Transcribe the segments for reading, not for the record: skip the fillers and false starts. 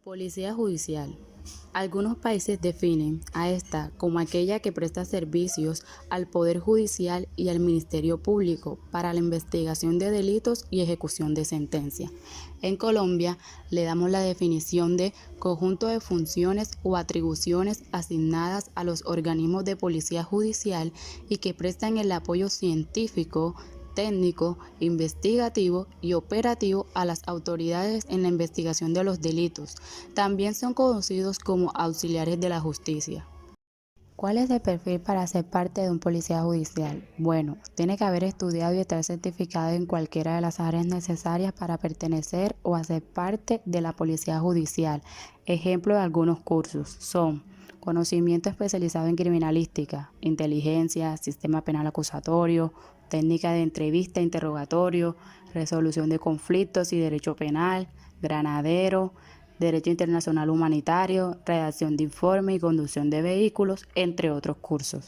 Policía judicial. Algunos países definen a esta como aquella que presta servicios al Poder Judicial y al Ministerio Público para la investigación de delitos y ejecución de sentencias. En Colombia le damos la definición de conjunto de funciones o atribuciones asignadas a los organismos de policía judicial y que prestan el apoyo científico, técnico, investigativo y operativo a las autoridades en la investigación de los delitos. También son conocidos como auxiliares de la justicia. ¿Cuál es el perfil para ser parte de un policía judicial? Bueno, tiene que haber estudiado y estar certificado en cualquiera de las áreas necesarias para pertenecer o hacer parte de la policía judicial. Ejemplo de algunos cursos son conocimiento especializado en criminalística, inteligencia, sistema penal acusatorio, técnica de entrevista e interrogatorio, resolución de conflictos y derecho penal, granadero, derecho internacional humanitario, redacción de informe y conducción de vehículos, entre otros cursos.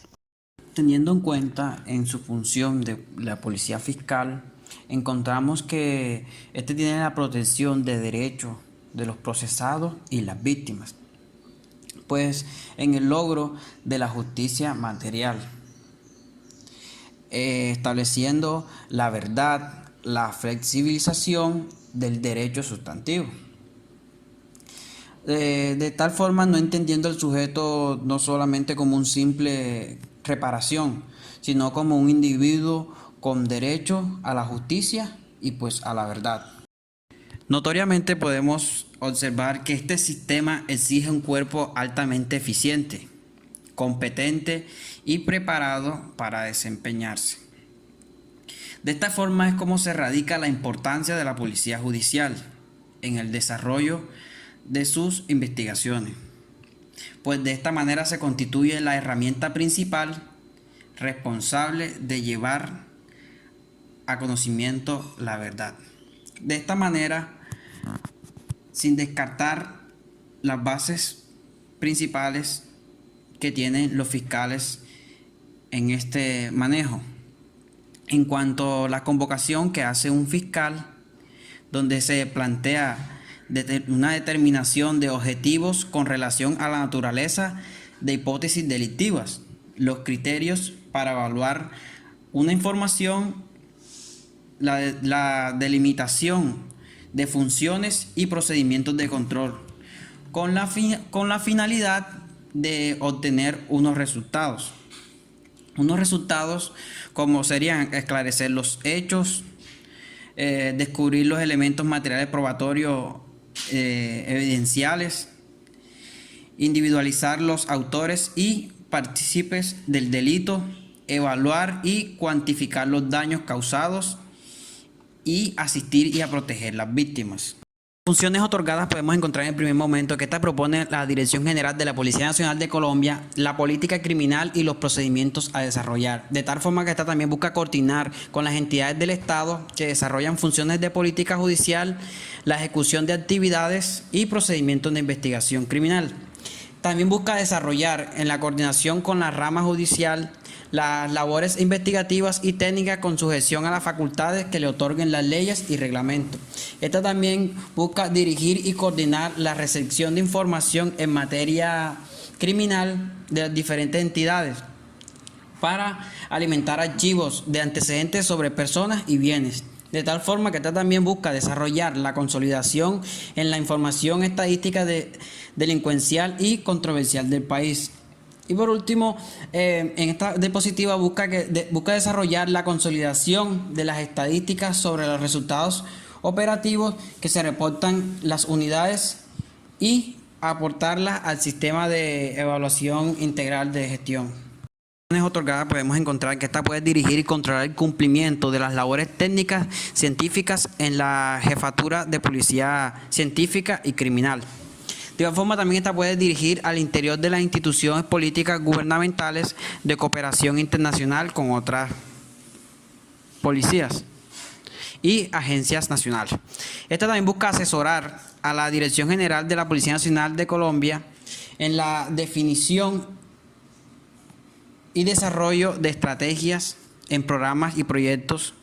Teniendo en cuenta en su función de la policía fiscal, encontramos que este tiene la protección de derechos de los procesados y las víctimas, pues en el logro de la justicia material, estableciendo la verdad, la flexibilización del derecho sustantivo. De tal forma, no entendiendo el sujeto no solamente como un simple reparación, sino como un individuo con derecho a la justicia y pues a la verdad. Notoriamente podemos observar que este sistema exige un cuerpo altamente eficiente, competente y preparado para desempeñarse. De esta forma es como se radica la importancia de la policía judicial en el desarrollo de sus investigaciones, pues de esta manera se constituye la herramienta principal responsable de llevar a conocimiento la verdad. De esta manera, sin descartar las bases principales que tienen los fiscales en este manejo. En cuanto a la convocación que hace un fiscal, donde se plantea una determinación de objetivos con relación a la naturaleza de hipótesis delictivas, los criterios para evaluar una información, la delimitación de funciones y procedimientos de control, con la finalidad de obtener unos resultados. Unos resultados como serían esclarecer los hechos, descubrir los elementos materiales probatorios evidenciales, individualizar los autores y partícipes del delito, evaluar y cuantificar los daños causados y asistir y a proteger las víctimas. Funciones otorgadas podemos encontrar en el primer momento que esta propone la Dirección General de la Policía Nacional de Colombia, la política criminal y los procedimientos a desarrollar, de tal forma que esta también busca coordinar con las entidades del Estado que desarrollan funciones de política judicial, la ejecución de actividades y procedimientos de investigación criminal. También busca desarrollar en la coordinación con la rama judicial las labores investigativas y técnicas con sujeción a las facultades que le otorguen las leyes y reglamentos. Esta también busca dirigir y coordinar la recepción de información en materia criminal de las diferentes entidades para alimentar archivos de antecedentes sobre personas y bienes. De tal forma que esta también busca desarrollar la consolidación en la información estadística delincuencial y controversial del país. Y por último, en esta diapositiva busca desarrollar la consolidación de las estadísticas sobre los resultados operativos que se reportan las unidades y aportarlas al sistema de evaluación integral de gestión. Otorgada podemos encontrar que esta puede dirigir y controlar el cumplimiento de las labores técnicas científicas en la jefatura de policía científica y criminal. De igual forma, también esta puede dirigir al interior de las instituciones políticas gubernamentales de cooperación internacional con otras policías y agencias nacionales. Esta también busca asesorar a la Dirección General de la Policía Nacional de Colombia en la definición y desarrollo de estrategias en programas y proyectos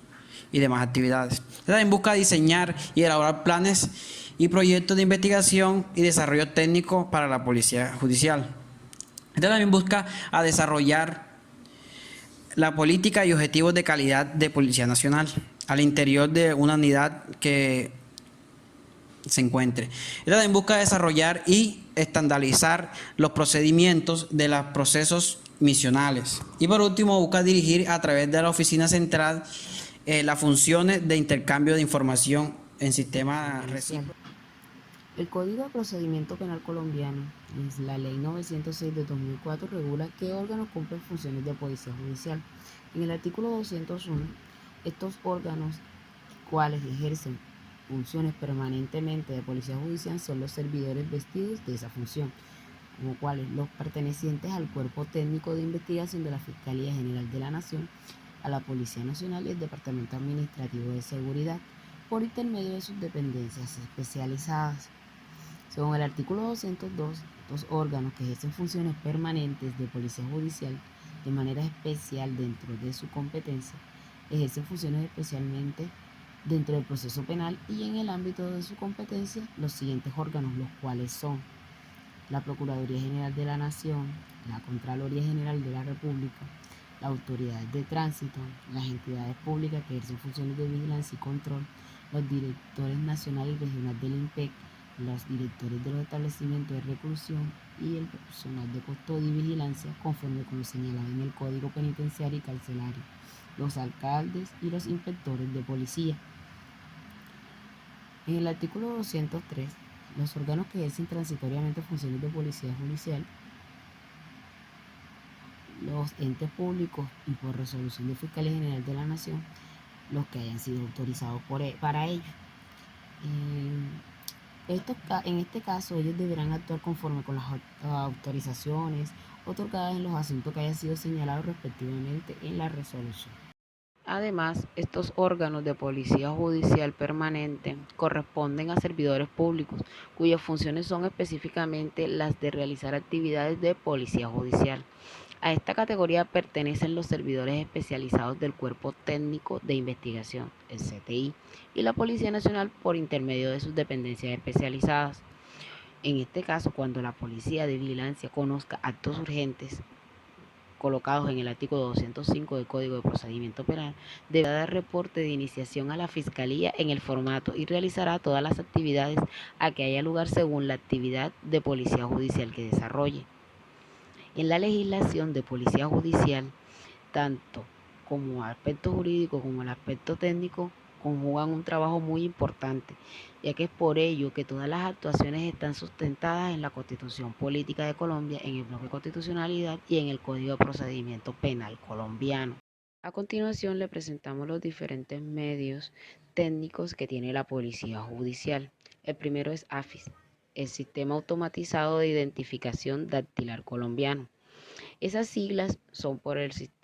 y demás actividades. También busca diseñar y elaborar planes y proyectos de investigación y desarrollo técnico para la Policía Judicial. También busca a desarrollar la política y objetivos de calidad de Policía Nacional al interior de una unidad que se encuentre. También busca desarrollar y estandarizar los procedimientos de los procesos misionales. Y por último, busca dirigir a través de la oficina central las funciones de intercambio de información en sistema recíproco. El Código de Procedimiento Penal colombiano, es la Ley 906 de 2004, regula qué órganos cumplen funciones de policía judicial. En el artículo 201, estos órganos cuales ejercen funciones permanentemente de policía judicial son los servidores vestidos de esa función, como cuales los pertenecientes al Cuerpo Técnico de Investigación de la Fiscalía General de la Nación, a la Policía Nacional y el Departamento Administrativo de Seguridad, por intermedio de sus dependencias especializadas. Según el artículo 202, los órganos que ejercen funciones permanentes de policía judicial de manera especial dentro de su competencia, ejercen funciones especialmente dentro del proceso penal y en el ámbito de su competencia los siguientes órganos, los cuales son la Procuraduría General de la Nación, la Contraloría General de la República, las autoridades de tránsito, las entidades públicas que ejercen funciones de vigilancia y control, los directores nacional y regional del INPEC, los directores de los establecimientos de reclusión y el personal de custodia y vigilancia conforme con lo señalado en el Código Penitenciario y Carcelario, los alcaldes y los inspectores de policía. En el artículo 203, los órganos que ejercen transitoriamente funciones de policía judicial, los entes públicos y por resolución de Fiscalía General de la Nación, los que hayan sido autorizados para ello. En este caso, ellos deberán actuar conforme con las autorizaciones otorgadas en los asuntos que hayan sido señalados respectivamente en la resolución. Además, estos órganos de policía judicial permanente corresponden a servidores públicos, cuyas funciones son específicamente las de realizar actividades de policía judicial. A esta categoría pertenecen los servidores especializados del Cuerpo Técnico de Investigación, el CTI, y la Policía Nacional por intermedio de sus dependencias especializadas. En este caso, cuando la Policía de Vigilancia conozca actos urgentes colocados en el artículo 205 del Código de Procedimiento Penal, deberá dar reporte de iniciación a la Fiscalía en el formato y realizará todas las actividades a que haya lugar según la actividad de policía judicial que desarrolle. En la legislación de policía judicial, tanto como el aspecto jurídico como el aspecto técnico conjugan un trabajo muy importante, ya que es por ello que todas las actuaciones están sustentadas en la Constitución Política de Colombia, en el bloque de constitucionalidad y en el Código de Procedimiento Penal colombiano. A continuación le presentamos los diferentes medios técnicos que tiene la Policía Judicial. El primero es AFIS, el Sistema Automatizado de Identificación Dactilar Colombiano. Esas siglas son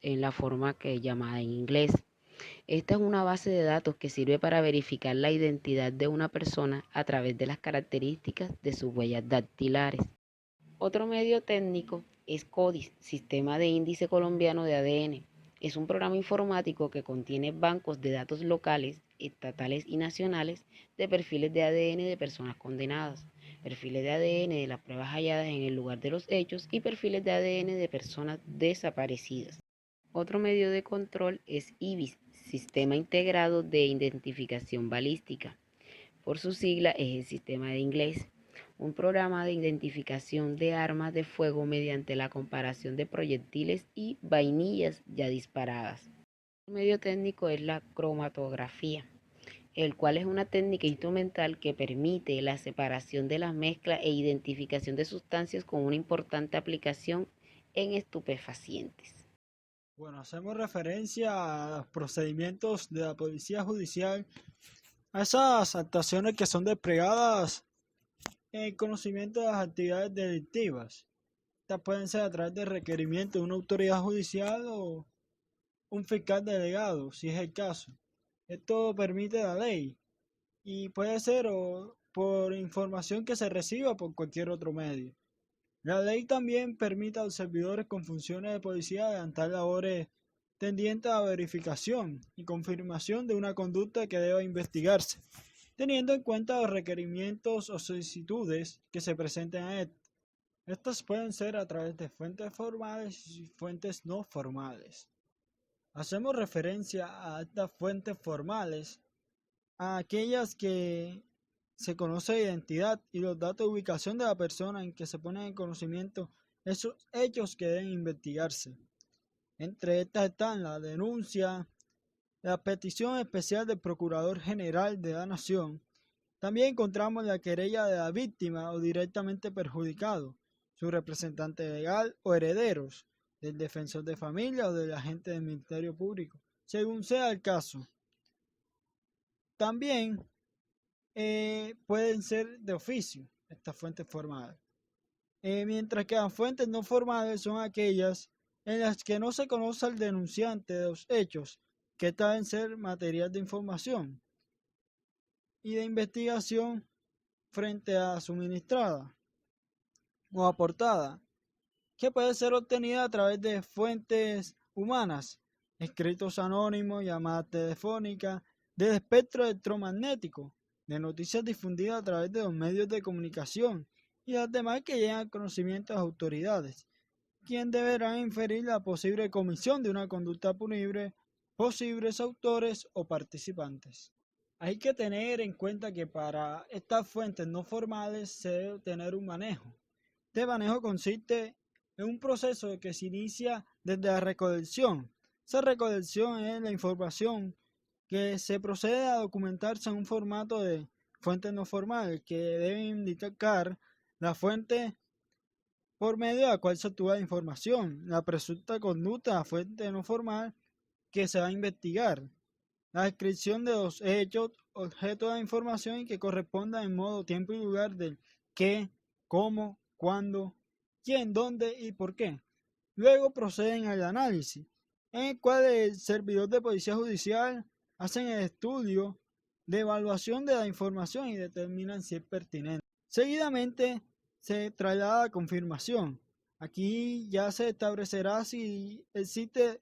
en la forma que es llamada en inglés. Esta es una base de datos que sirve para verificar la identidad de una persona a través de las características de sus huellas dactilares. Otro medio técnico es CODIS, Sistema de Índice Colombiano de ADN. Es un programa informático que contiene bancos de datos locales, estatales y nacionales de perfiles de ADN de personas condenadas, perfiles de ADN de las pruebas halladas en el lugar de los hechos y perfiles de ADN de personas desaparecidas. Otro medio de control es IBIS, Sistema Integrado de Identificación Balística. Por su sigla es el sistema de inglés, un programa de identificación de armas de fuego mediante la comparación de proyectiles y vainillas ya disparadas. Un medio técnico es la cromatografía, el cual es una técnica instrumental que permite la separación de las mezclas e identificación de sustancias con una importante aplicación en estupefacientes. Bueno, hacemos referencia a los procedimientos de la Policía Judicial, a esas actuaciones que son desplegadas en el conocimiento de las actividades delictivas. Estas pueden ser a través de requerimiento de una autoridad judicial o un fiscal delegado, si es el caso. Esto permite la ley y puede ser por información que se reciba por cualquier otro medio. La ley también permite a los servidores con funciones de policía adelantar labores tendiente a verificación y confirmación de una conducta que deba investigarse, teniendo en cuenta los requerimientos o solicitudes que se presenten a él. Estas pueden ser a través de fuentes formales y fuentes no formales. Hacemos referencia a estas fuentes formales, a aquellas que se conoce la identidad y los datos de ubicación de la persona en que se ponen en conocimiento esos hechos que deben investigarse. Entre estas están la denuncia, la petición especial del Procurador General de la Nación. También encontramos la querella de la víctima o directamente perjudicado, su representante legal o herederos, del defensor de familia o del agente del Ministerio Público, según sea el caso. También pueden ser de oficio estas fuentes formales, mientras que las fuentes no formales son aquellas en las que no se conoce al denunciante de los hechos que deben ser material de información y de investigación frente a suministrada o aportada, que puede ser obtenida a través de fuentes humanas, escritos anónimos, llamadas telefónicas, del espectro electromagnético, de noticias difundidas a través de los medios de comunicación y las demás que llegan al conocimiento de las autoridades, quien deberá inferir la posible comisión de una conducta punible, posibles autores o participantes. Hay que tener en cuenta que para estas fuentes no formales se debe tener un manejo. Este manejo consiste en un proceso que se inicia desde la recolección. Esa recolección es la información que se procede a documentarse en un formato de fuentes no formales que deben indicar la fuente por medio de la cual se obtuvo la información, la presunta conducta de la fuente no formal que se va a investigar, la descripción de los hechos, objeto de la información y que corresponda en modo, tiempo y lugar del qué, cómo, cuándo, quién, dónde y por qué. Luego proceden al análisis, en el cual el servidor de policía judicial hacen el estudio de evaluación de la información y determinan si es pertinente. Seguidamente se traslada a confirmación. Aquí ya se establecerá si existe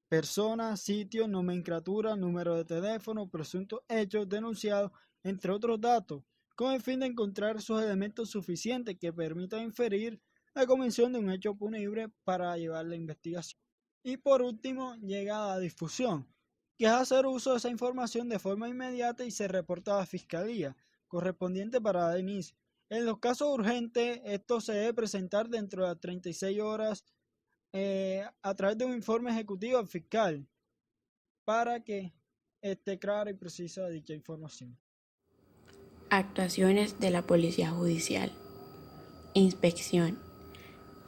persona, sitio, nomenclatura, número de teléfono, presuntos hechos denunciados, entre otros datos, con el fin de encontrar esos elementos suficientes que permitan inferir la comisión de un hecho punible para llevar la investigación. Y por último llega la difusión, que es hacer uso de esa información de forma inmediata y se reporta a la Fiscalía correspondiente para dar inicio. En los casos urgentes, esto se debe presentar dentro de las 36 horas a través de un informe ejecutivo al fiscal para que esté clara y precisa dicha información. Actuaciones de la Policía Judicial. Inspección.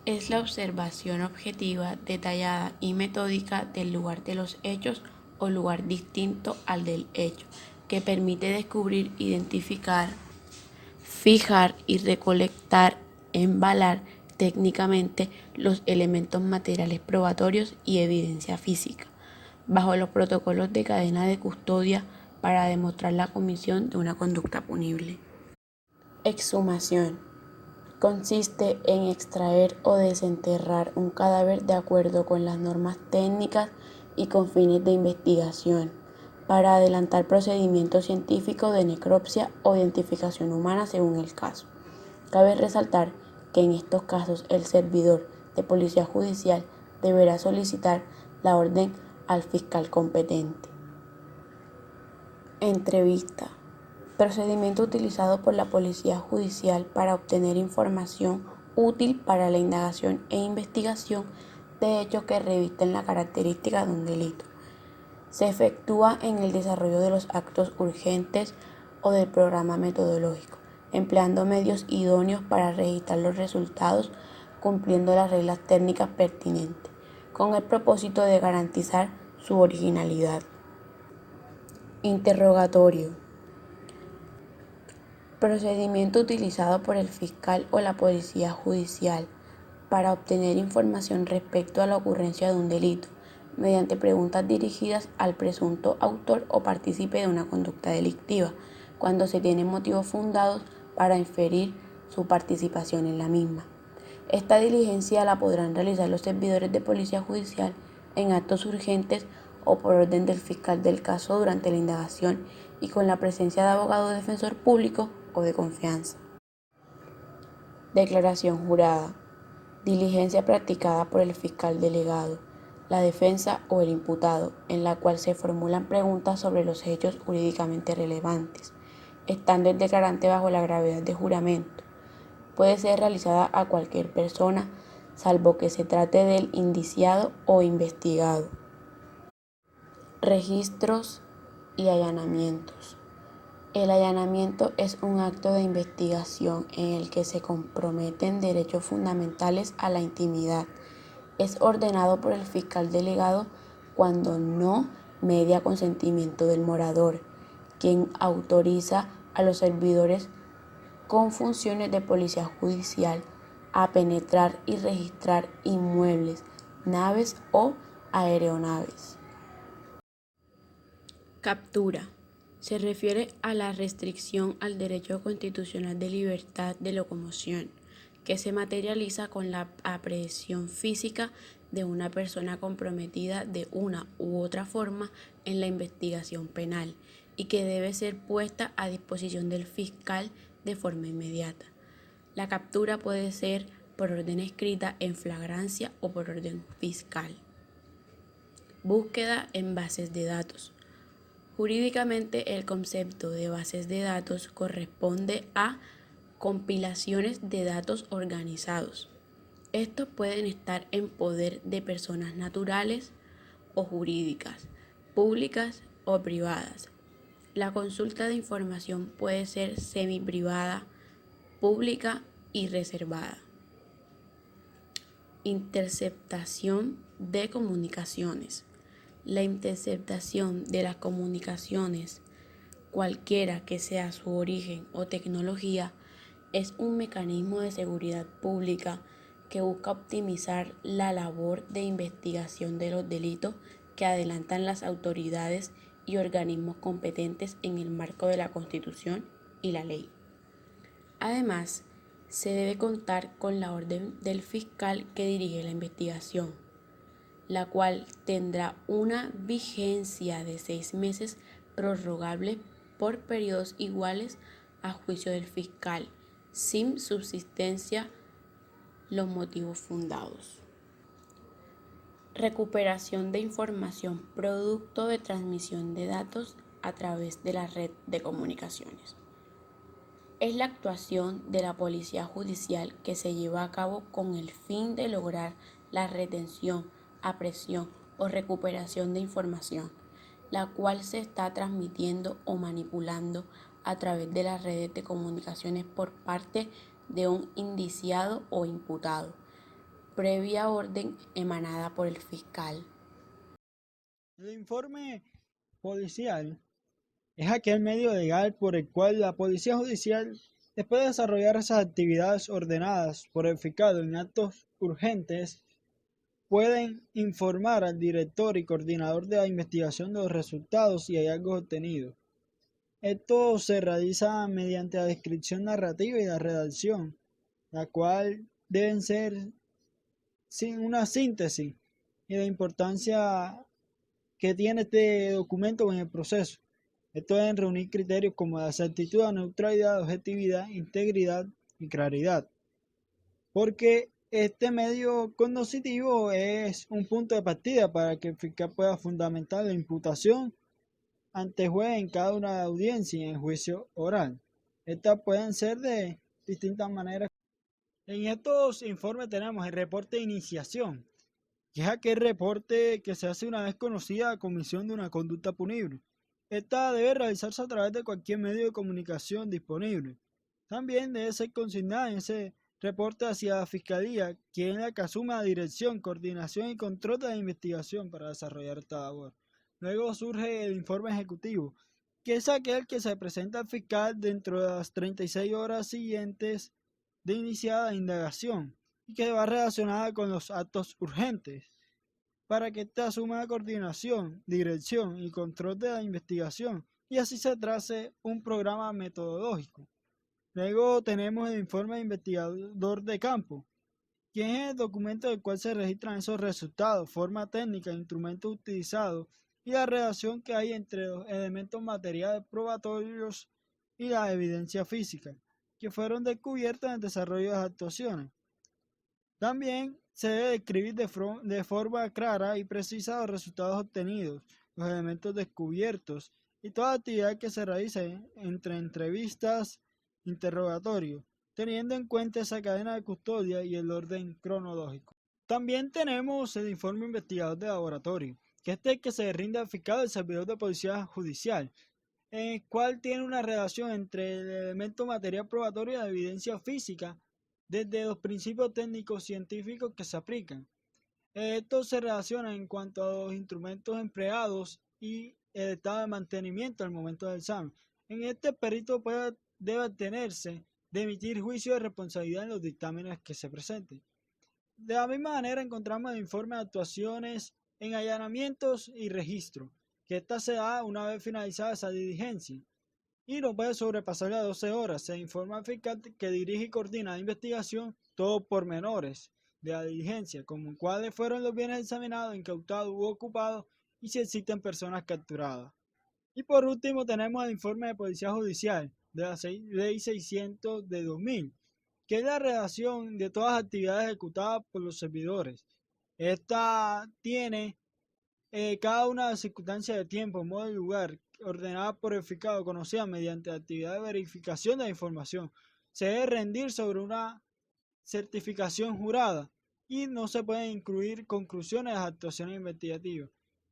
Es la observación objetiva, detallada y metódica del lugar de los hechos o lugar distinto al del hecho, que permite descubrir, identificar, fijar y recolectar, embalar técnicamente los elementos materiales probatorios y evidencia física, bajo los protocolos de cadena de custodia para demostrar la comisión de una conducta punible. Exhumación. Consiste en extraer o desenterrar un cadáver de acuerdo con las normas técnicas y con fines de investigación, para adelantar procedimientos científicos de necropsia o identificación humana según el caso. Cabe resaltar que en estos casos el servidor de policía judicial deberá solicitar la orden al fiscal competente. Entrevista. Procedimiento utilizado por la policía judicial para obtener información útil para la indagación e investigación de hechos que revisten la característica de un delito. Se efectúa en el desarrollo de los actos urgentes o del programa metodológico, empleando medios idóneos para registrar los resultados, cumpliendo las reglas técnicas pertinentes, con el propósito de garantizar su originalidad. Interrogatorio. Procedimiento utilizado por el fiscal o la policía judicial para obtener información respecto a la ocurrencia de un delito, mediante preguntas dirigidas al presunto autor o partícipe de una conducta delictiva, cuando se tienen motivos fundados para inferir su participación en la misma. Esta diligencia la podrán realizar los servidores de policía judicial en actos urgentes o por orden del fiscal del caso durante la indagación y con la presencia de abogado defensor público o de confianza. Declaración jurada. Diligencia practicada por el fiscal delegado, la defensa o el imputado, en la cual se formulan preguntas sobre los hechos jurídicamente relevantes, estando el declarante bajo la gravedad de juramento. Puede ser realizada a cualquier persona, salvo que se trate del indiciado o investigado. Registros y allanamientos. El allanamiento es un acto de investigación en el que se comprometen derechos fundamentales a la intimidad. Es ordenado por el fiscal delegado cuando no media consentimiento del morador, quien autoriza a los servidores con funciones de policía judicial a penetrar y registrar inmuebles, naves o aeronaves. Captura. Se refiere a la restricción al derecho constitucional de libertad de locomoción, que se materializa con la aprehensión física de una persona comprometida de una u otra forma en la investigación penal y que debe ser puesta a disposición del fiscal de forma inmediata. La captura puede ser por orden escrita en flagrancia o por orden fiscal. Búsqueda en bases de datos. Jurídicamente, el concepto de bases de datos corresponde a compilaciones de datos organizados. Estos pueden estar en poder de personas naturales o jurídicas, públicas o privadas. La consulta de información puede ser semiprivada, pública y reservada. Interceptación de comunicaciones. La interceptación de las comunicaciones, cualquiera que sea su origen o tecnología, es un mecanismo de seguridad pública que busca optimizar la labor de investigación de los delitos que adelantan las autoridades y organismos competentes en el marco de la Constitución y la ley. Además, se debe contar con la orden del fiscal que dirige la investigación, la cual tendrá una vigencia de 6 meses prorrogable por periodos iguales a juicio del fiscal, sin subsistencia los motivos fundados. Recuperación de información producto de transmisión de datos a través de la red de comunicaciones. Es la actuación de la policía judicial que se lleva a cabo con el fin de lograr la retención, aprehensión o recuperación de información, la cual se está transmitiendo o manipulando a través de las redes de comunicaciones por parte de un indiciado o imputado, previa orden emanada por el fiscal. El informe policial es aquel medio legal por el cual la policía judicial, después de desarrollar esas actividades ordenadas por el fiscal en actos urgentes, pueden informar al director y coordinador de la investigación de los resultados y hallazgos obtenidos. Esto se realiza mediante la descripción narrativa y la redacción, la cual deben ser una síntesis y la importancia que tiene este documento en el proceso. Esto deben reunir criterios como la exactitud, la neutralidad, objetividad, integridad y claridad, porque este medio cognoscitivo es un punto de partida para que el fiscal pueda fundamentar la imputación ante juez en cada una de las audiencias y en el juicio oral. Estas pueden ser de distintas maneras. En estos informes tenemos el reporte de iniciación, que es aquel reporte que se hace una vez conocida la comisión de una conducta punible. Esta debe realizarse a través de cualquier medio de comunicación disponible. También debe ser consignada en ese reporte hacia la Fiscalía, quien es la que asume la dirección, coordinación y control de la investigación para desarrollar esta labor. Luego surge el informe ejecutivo, que es aquel que se presenta al fiscal dentro de las 36 horas siguientes de iniciada la indagación y que va relacionada con los actos urgentes, para que éste asuma la coordinación, dirección y control de la investigación y así se trace un programa metodológico. Luego tenemos el informe de investigador de campo, quién es el documento del cual se registran esos resultados, forma técnica, instrumentos utilizados y la relación que hay entre los elementos materiales probatorios y la evidencia física, que fueron descubiertos en el desarrollo de las actuaciones. También se debe describir de forma clara y precisa los resultados obtenidos, los elementos descubiertos y toda actividad que se realice entre entrevistas, interrogatorios, teniendo en cuenta esa cadena de custodia y el orden cronológico. También tenemos el informe investigador de laboratorio, que es el que se rinde al fiscal del servidor de policía judicial, en el cual tiene una relación entre el elemento material probatorio y la evidencia física desde los principios técnicos científicos que se aplican. Esto se relaciona en cuanto a los instrumentos empleados y el estado de mantenimiento al momento del examen. En este perito debe tenerse de emitir juicio de responsabilidad en los dictámenes que se presenten. De la misma manera encontramos el informe de actuaciones en allanamientos y registro, que esta se da una vez finalizada esa diligencia y no puede sobrepasar las 12 horas. Se informa al fiscal que dirige y coordina la investigación, todo por menores de la diligencia, como cuáles fueron los bienes examinados, incautados u ocupados y si existen personas capturadas. Y por último tenemos el informe de policía judicial de la ley 600 de 2000, que es la relación de todas las actividades ejecutadas por los servidores. Esta tiene cada una de las circunstancias de tiempo, modo y lugar, ordenada por el fiscal o conocida mediante la actividad de verificación de la información. Se debe rendir sobre una certificación jurada y no se pueden incluir conclusiones de las actuaciones investigativas.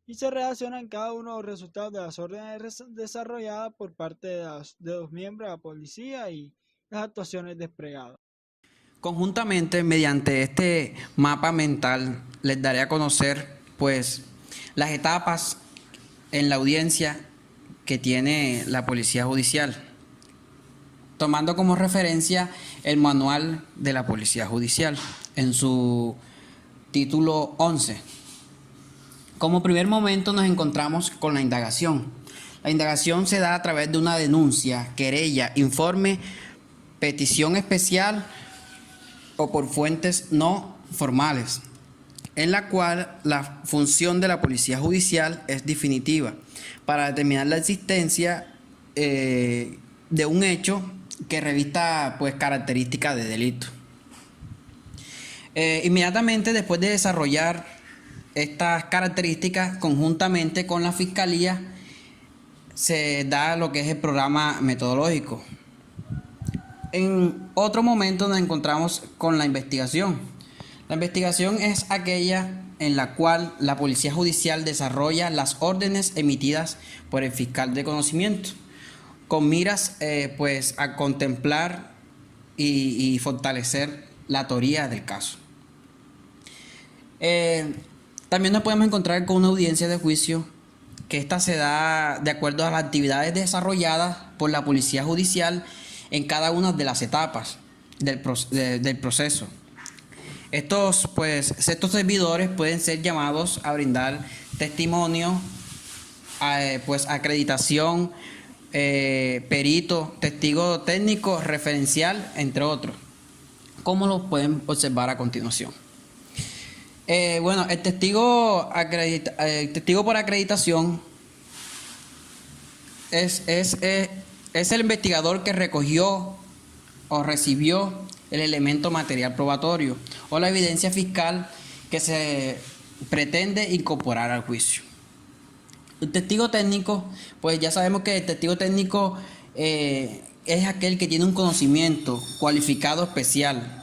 Y se relacionan cada uno de los resultados de las órdenes desarrolladas por parte de los miembros de la policía y las actuaciones desplegadas. Conjuntamente, mediante este mapa mental, les daré a conocer pues las etapas en la audiencia que tiene la Policía Judicial, tomando como referencia el manual de la Policía Judicial en su título 11. Como primer momento nos encontramos con la indagación. La indagación se da a través de una denuncia, querella, informe, petición especial o por fuentes no formales, en la cual la función de la Policía Judicial es definitiva para determinar la existencia de un hecho que revista pues características de delito. Inmediatamente después de desarrollar estas características conjuntamente con la Fiscalía se da lo que es el programa metodológico. En otro momento nos encontramos con la investigación. La investigación es aquella en la cual la Policía Judicial desarrolla las órdenes emitidas por el fiscal de conocimiento, con miras pues a contemplar y fortalecer la teoría del caso. También nos podemos encontrar con una audiencia de juicio, que esta se da de acuerdo a las actividades desarrolladas por la Policía Judicial en cada una de las etapas del proceso. Estos servidores pueden ser llamados a brindar testimonio, pues acreditación, perito, testigo técnico, referencial, entre otros, como lo pueden observar a continuación. El testigo por acreditación es el investigador que recogió o recibió el elemento material probatorio o la evidencia fiscal que se pretende incorporar al juicio. El testigo técnico, pues ya sabemos que el testigo técnico es aquel que tiene un conocimiento cualificado especial,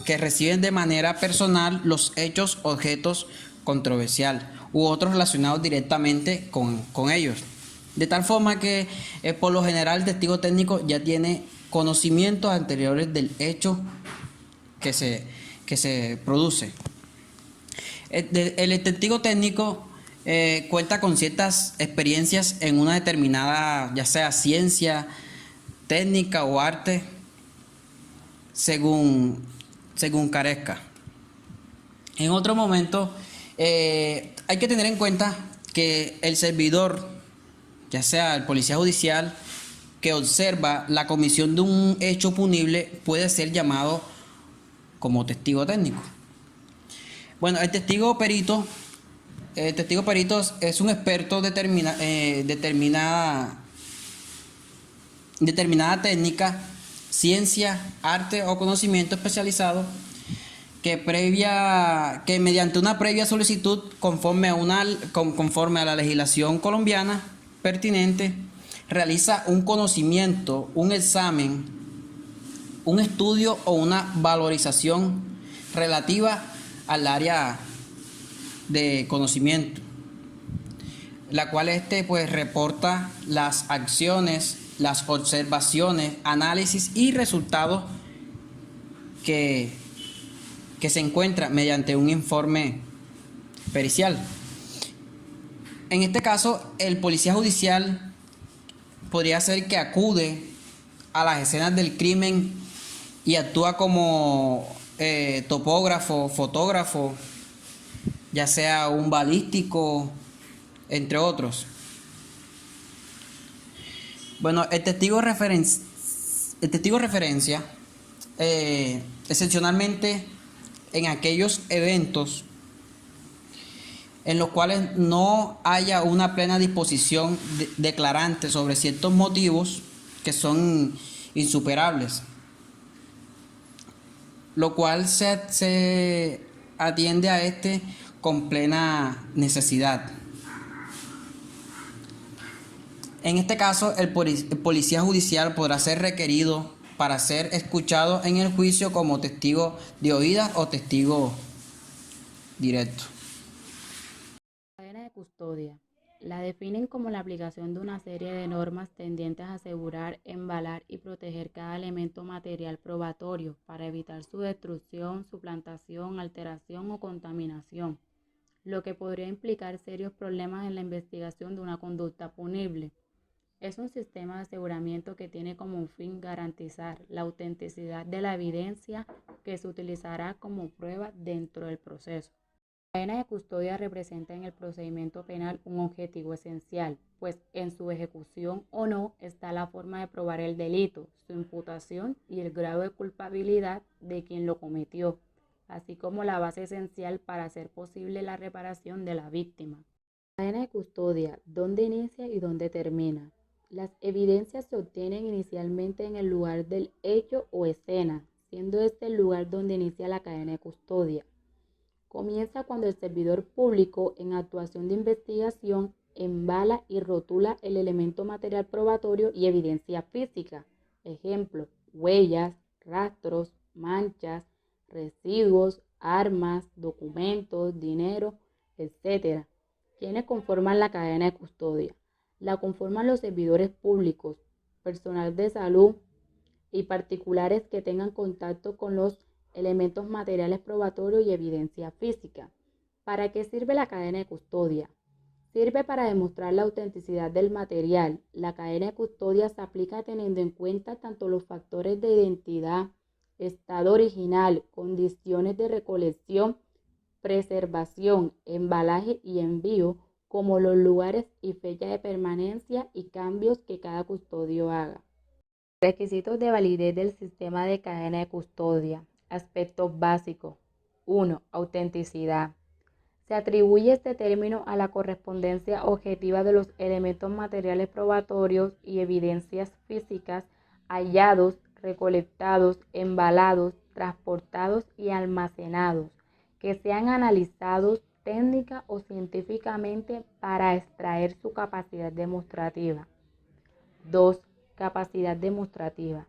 que reciben de manera personal los hechos, objetos controversiales u otros relacionados directamente con ellos. De tal forma que por lo general el testigo técnico ya tiene conocimientos anteriores del hecho que se produce. El testigo técnico cuenta con ciertas experiencias en una determinada, ya sea ciencia, técnica o arte, según carezca. En otro momento, hay que tener en cuenta que el servidor, ya sea el policía judicial, que observa la comisión de un hecho punible, puede ser llamado como testigo técnico. Bueno, el testigo perito es un experto determinada técnica, ciencia, arte o conocimiento especializado que mediante una previa solicitud conforme a la legislación colombiana pertinente, realiza un conocimiento, un examen, un estudio o una valorización relativa al área de conocimiento, la cual pues reporta las acciones, las observaciones, análisis y resultados que se encuentran mediante un informe pericial. En este caso, el policía judicial podría ser que acude a las escenas del crimen y actúa como topógrafo, fotógrafo, ya sea un balístico, entre otros. Bueno, el testigo de referencia, excepcionalmente en aquellos eventos en los cuales no haya una plena disposición declarante sobre ciertos motivos que son insuperables, lo cual se atiende a con plena necesidad. En este caso, el policía judicial podrá ser requerido para ser escuchado en el juicio como testigo de oídas o testigo directo. Cadena de custodia. La definen como la aplicación de una serie de normas tendientes a asegurar, embalar y proteger cada elemento material probatorio para evitar su destrucción, suplantación, alteración o contaminación, lo que podría implicar serios problemas en la investigación de una conducta punible. Es un sistema de aseguramiento que tiene como fin garantizar la autenticidad de la evidencia que se utilizará como prueba dentro del proceso. La cadena de custodia representa en el procedimiento penal un objetivo esencial, pues en su ejecución o no está la forma de probar el delito, su imputación y el grado de culpabilidad de quien lo cometió, así como la base esencial para hacer posible la reparación de la víctima. La cadena de custodia, ¿dónde inicia y dónde termina? Las evidencias se obtienen inicialmente en el lugar del hecho o escena, siendo este el lugar donde inicia la cadena de custodia. Comienza cuando el servidor público, en actuación de investigación, embala y rotula el elemento material probatorio y evidencia física. Ejemplo, huellas, rastros, manchas, residuos, armas, documentos, dinero, etc. ¿Quiénes conforman la cadena de custodia? La conforman los servidores públicos, personal de salud y particulares que tengan contacto con los elementos materiales probatorios y evidencia física. ¿Para qué sirve la cadena de custodia? Sirve para demostrar la autenticidad del material. La cadena de custodia se aplica teniendo en cuenta tanto los factores de identidad, estado original, condiciones de recolección, preservación, embalaje y envío, como los lugares y fecha de permanencia y cambios que cada custodio haga. Requisitos de validez del sistema de cadena de custodia. Aspectos básicos. 1. Autenticidad. Se atribuye este término a la correspondencia objetiva de los elementos materiales probatorios y evidencias físicas hallados, recolectados, embalados, transportados y almacenados, que sean analizados técnica o científicamente para extraer su capacidad demostrativa. 2. Capacidad demostrativa.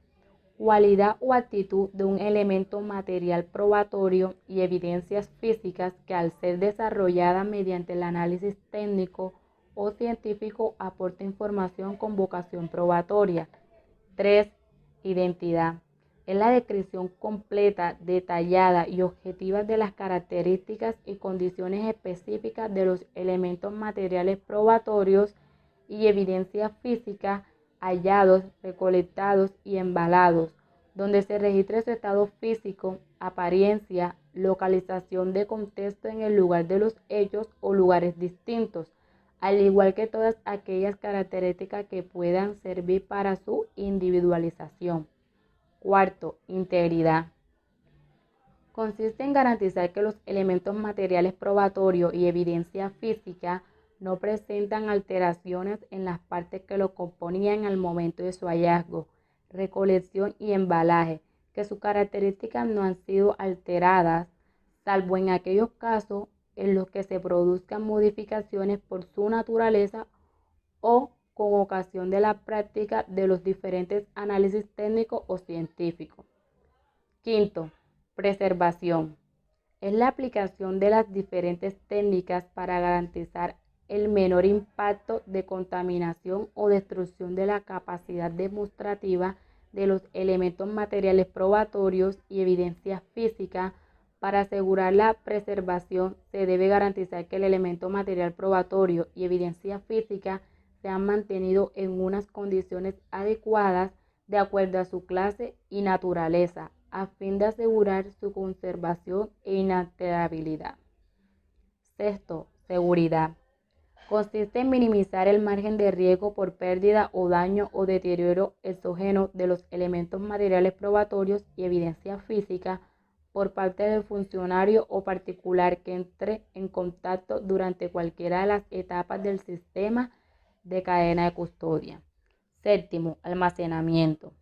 Cualidad o actitud de un elemento material probatorio y evidencias físicas que al ser desarrollada mediante el análisis técnico o científico aporta información con vocación probatoria. 3. Identidad. Es la descripción completa, detallada y objetiva de las características y condiciones específicas de los elementos materiales probatorios y evidencias físicas hallados, recolectados y embalados, donde se registre su estado físico, apariencia, localización de contexto en el lugar de los hechos o lugares distintos, al igual que todas aquellas características que puedan servir para su individualización. 4. Integridad. Consiste en garantizar que los elementos materiales probatorios y evidencia física no presentan alteraciones en las partes que lo componían al momento de su hallazgo, recolección y embalaje, que sus características no han sido alteradas, salvo en aquellos casos en los que se produzcan modificaciones por su naturaleza o con ocasión de la práctica de los diferentes análisis técnicos o científicos. Quinto, preservación. Es la aplicación de las diferentes técnicas para garantizar el menor impacto de contaminación o destrucción de la capacidad demostrativa de los elementos materiales probatorios y evidencia física. Para asegurar la preservación, se debe garantizar que el elemento material probatorio y evidencia física sean mantenidos en unas condiciones adecuadas de acuerdo a su clase y naturaleza, a fin de asegurar su conservación e inalterabilidad. Sexto, seguridad. Consiste en minimizar el margen de riesgo por pérdida o daño o deterioro exógeno de los elementos materiales probatorios y evidencia física por parte del funcionario o particular que entre en contacto durante cualquiera de las etapas del sistema de cadena de custodia. Séptimo, almacenamiento.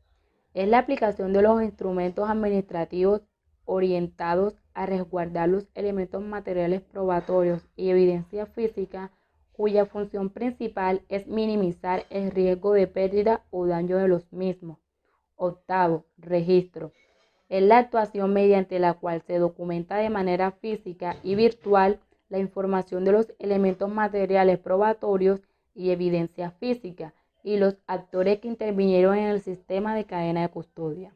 Es la aplicación de los instrumentos administrativos orientados a resguardar los elementos materiales probatorios y evidencia física cuya función principal es minimizar el riesgo de pérdida o daño de los mismos. Octavo, registro. Es la actuación mediante la cual se documenta de manera física y virtual la información de los elementos materiales probatorios y evidencia física y los actores que intervinieron en el sistema de cadena de custodia.